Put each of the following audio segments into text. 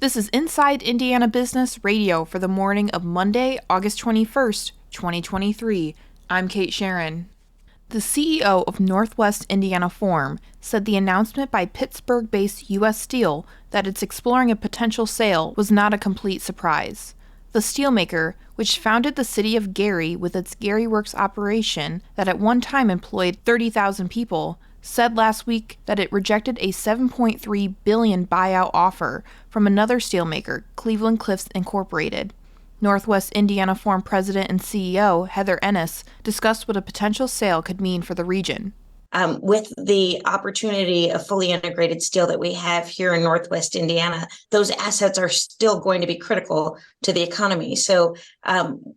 This is Inside Indiana Business Radio for the morning of Monday, August 21st, 2023. I'm Kate Sharon. The CEO of Northwest Indiana Form said the announcement by Pittsburgh-based U.S. Steel that it's exploring a potential sale was not a complete surprise. The steelmaker, which founded the city of Gary with its Gary Works operation that at one time employed 30,000 people, said last week that it rejected a $7.3 billion buyout offer from another steelmaker, Cleveland-Cliffs Incorporated. Northwest Indiana Form President and CEO Heather Ennis discussed what a potential sale could mean for the region. With the opportunity of fully integrated steel that we have here in Northwest Indiana, those assets are still going to be critical to the economy. So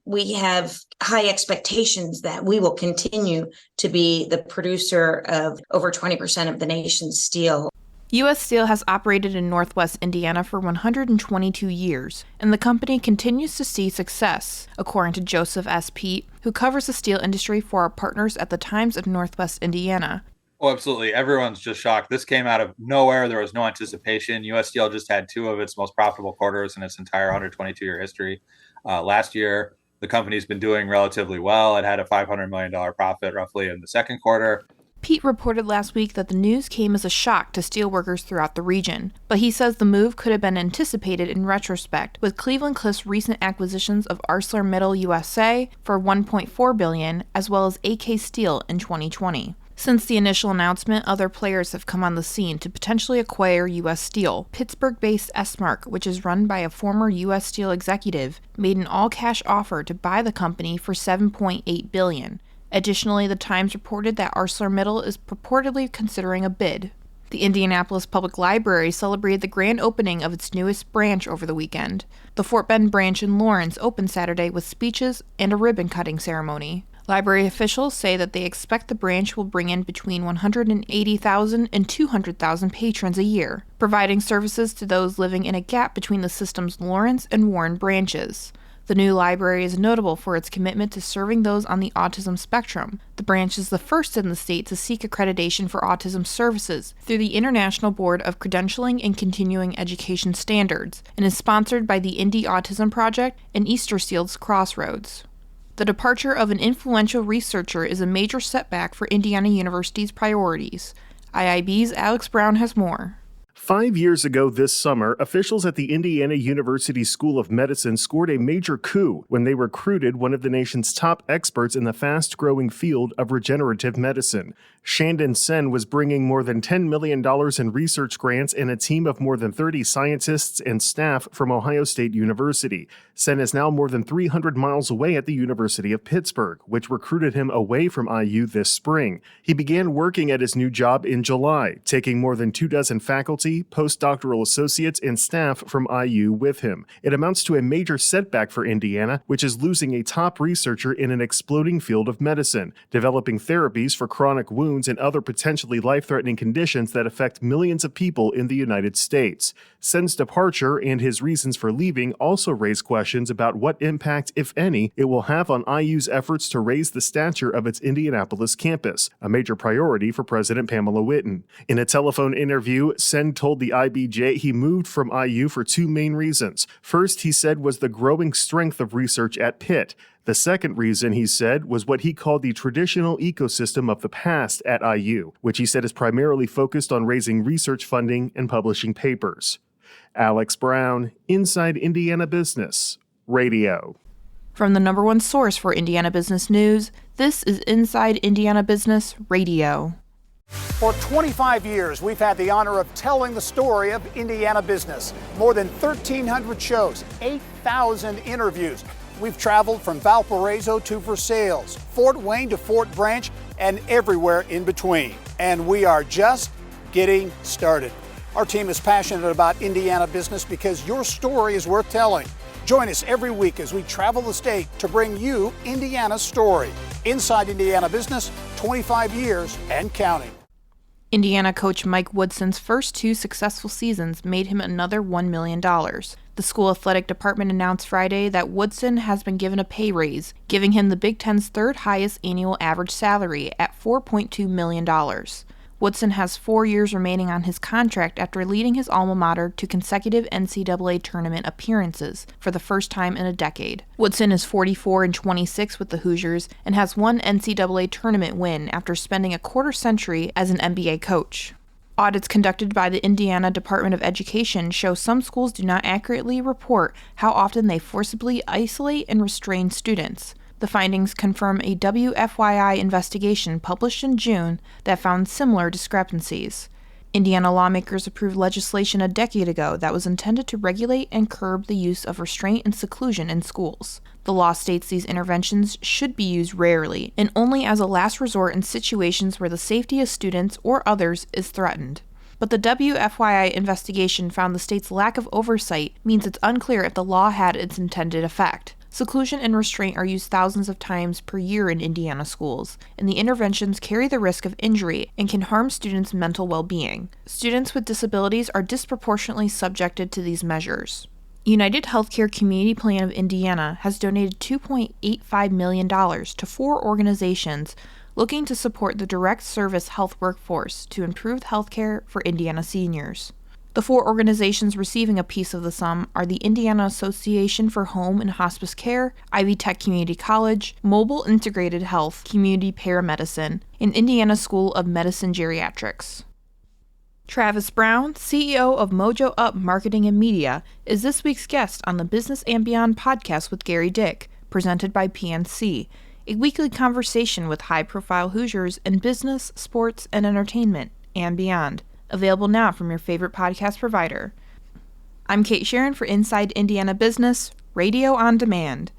we have high expectations that we will continue to be the producer of over 20% of the nation's steel. U.S. Steel has operated in Northwest Indiana for 122 years, and the company continues to see success, according to Joseph S. Pete, who covers the steel industry for our partners at the Times of Northwest Indiana. Oh, absolutely. Everyone's just shocked. This came out of nowhere. There was no anticipation. U.S. Steel just had two of its most profitable quarters in its entire 122-year history. Last year, the company's been doing relatively well. It had a $500 million profit roughly in the second quarter. Pete reported last week that the news came as a shock to steelworkers throughout the region, but he says the move could have been anticipated in retrospect, with Cleveland-Cliffs' recent acquisitions of ArcelorMittal USA for $1.4 billion, as well as AK Steel in 2020. Since the initial announcement, other players have come on the scene to potentially acquire U.S. Steel. Pittsburgh-based Esmark, which is run by a former U.S. Steel executive, made an all-cash offer to buy the company for $7.8 billion. Additionally, the Times reported that ArcelorMittal is purportedly considering a bid. The Indianapolis Public Library celebrated the grand opening of its newest branch over the weekend. The Fort Bend branch in Lawrence opened Saturday with speeches and a ribbon-cutting ceremony. Library officials say that they expect the branch will bring in between 180,000 and 200,000 patrons a year, providing services to those living in a gap between the system's Lawrence and Warren branches. The new library is notable for its commitment to serving those on the autism spectrum. The branch is the first in the state to seek accreditation for autism services through the International Board of Credentialing and Continuing Education Standards, and is sponsored by the Indy Autism Project and Easterseals Crossroads. The departure of an influential researcher is a major setback for Indiana University's priorities. IIB's Alex Brown has more. 5 years ago this summer, officials at the Indiana University School of Medicine scored a major coup when they recruited one of the nation's top experts in the fast-growing field of regenerative medicine. Shandon Sen was bringing more than $10 million in research grants and a team of more than 30 scientists and staff from Ohio State University. Sen is now more than 300 miles away at the University of Pittsburgh, which recruited him away from IU this spring. He began working at his new job in July, taking more than 24 faculty, postdoctoral associates, and staff from IU with him. It amounts to a major setback for Indiana, which is losing a top researcher in an exploding field of medicine, developing therapies for chronic wounds and other potentially life-threatening conditions that affect millions of people in the United States. Sen's departure and his reasons for leaving also raise questions about what impact, if any, it will have on IU's efforts to raise the stature of its Indianapolis campus, a major priority for President Pamela Whitten. In a telephone interview, Sen told the IBJ he moved from IU for two main reasons. First, he said, was the growing strength of research at Pitt. The second reason, he said, was what he called the traditional ecosystem of the past at IU, which he said is primarily focused on raising research funding and publishing papers. Alex Brown, Inside Indiana Business Radio. From the number one source for Indiana business news, this is Inside Indiana Business Radio. For 25 years, we've had the honor of telling the story of Indiana business. More than 1,300 shows, 8,000 interviews. We've traveled from Valparaiso to Versailles, Fort Wayne to Fort Branch, and everywhere in between. And we are just getting started. Our team is passionate about Indiana business because your story is worth telling. Join us every week as we travel the state to bring you Indiana's story. Inside Indiana Business, 25 years and counting. Indiana coach Mike Woodson's first two successful seasons made him another $1 million. The school athletic department announced Friday that Woodson has been given a pay raise, giving him the Big Ten's third highest annual average salary at $4.2 million. Woodson has 4 years remaining on his contract after leading his alma mater to consecutive NCAA tournament appearances for the first time in a decade. Woodson is 44-26 with the Hoosiers and has one NCAA tournament win after spending a quarter century as an NBA coach. Audits conducted by the Indiana Department of Education show some schools do not accurately report how often they forcibly isolate and restrain students. The findings confirm a WFYI investigation published in June that found similar discrepancies. Indiana lawmakers approved legislation a decade ago that was intended to regulate and curb the use of restraint and seclusion in schools. The law states these interventions should be used rarely and only as a last resort in situations where the safety of students or others is threatened. But the WFYI investigation found the state's lack of oversight means it's unclear if the law had its intended effect. Seclusion and restraint are used thousands of times per year in Indiana schools, and the interventions carry the risk of injury and can harm students' mental well-being. Students with disabilities are disproportionately subjected to these measures. United Healthcare Community Plan of Indiana has donated $2.85 million to 4 organizations looking to support the direct service health workforce to improve healthcare for Indiana seniors. The 4 organizations receiving a piece of the sum are the Indiana Association for Home and Hospice Care, Ivy Tech Community College, Mobile Integrated Health Community Paramedicine, and Indiana School of Medicine Geriatrics. Travis Brown, CEO of Mojo Up Marketing and Media, is this week's guest on the Business and Beyond podcast with Gary Dick, presented by PNC, a weekly conversation with high-profile Hoosiers in business, sports, and entertainment, and beyond. Available now from your favorite podcast provider. I'm Kate Sharon for Inside Indiana Business, Radio on Demand.